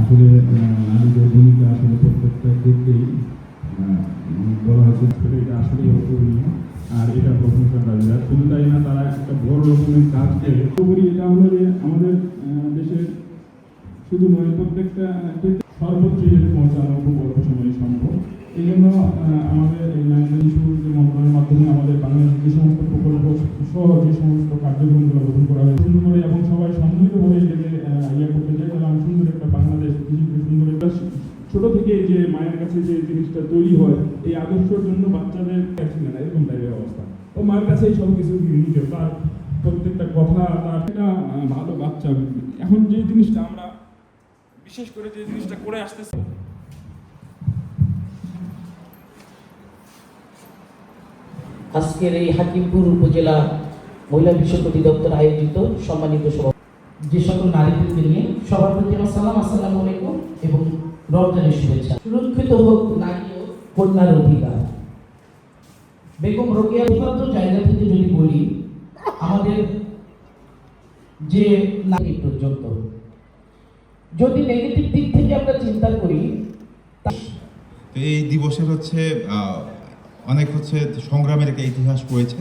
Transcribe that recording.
আসলে নারীদের ভূমিকা আসলে প্রত্যেকটা ক্ষেত্রেই বলা হয়েছে এটা আসলেই অপূরণীয়। আর এটা প্রশংসার দাবি। আর শুধু তাই না, তারা একটা বড় রকমের কাজ করে। এটা হলো যে আমাদের দেশের শুধু নয়, প্রত্যেকটা ক্ষেত্রে সর্বোচ্চ পৌঁছানো খুব অল্প সময়ে সম্ভব। এই জন্য আমাদের এই নারী শিশু মন্ত্রণালয়ের মাধ্যমে আমাদের বাংলাদেশের যে সমস্ত প্রকল্প সহ যে সমস্ত কার্যক্রমগুলো গ্রহণ করা হয় সুন্দর করে এবং সবাই সম্মিলিতভাবে এটাকে করতে চাই, তাহলে আমি সুন্দর একটা বাংলাদেশ, সুন্দর একটা ছোট থেকে যে মায়ের কাছে যে জিনিসটা তৈরি হয় এই আদর্শের জন্য বাচ্চাদের কাছে না এরকম টাইপের অবস্থা। ও মায়ের কাছে এই সব কিছু নিতে, তার প্রত্যেকটা কথা, তার একটা ভালো বাচ্চা। এখন যে জিনিসটা আমরা বিশেষ করে যে জিনিসটা করে আসতেছি, আজকের এই হাকিমপুর উপজেলা মহিলা বিষয়ক অধিদপ্তর আয়োজিত সম্মানিত সভা, যে সকল নারীদেরকে নিয়ে সবার প্রতি আমার সালাম, আসসালামু আলাইকুম এবং রমজানের শুভেচ্ছা। সুরক্ষিত হোক নারী ও কন্যার অধিকার। বেগম রোকেয়া উপাত্ত জায়গা থেকে যদি বলি, আমাদের যে নারী পর্যন্ত যদি নেগেটিভ দিক থেকে আমরা চিন্তা করি, এই দিবসের অনেক সংগ্রামের একটা ইতিহাস রয়েছে।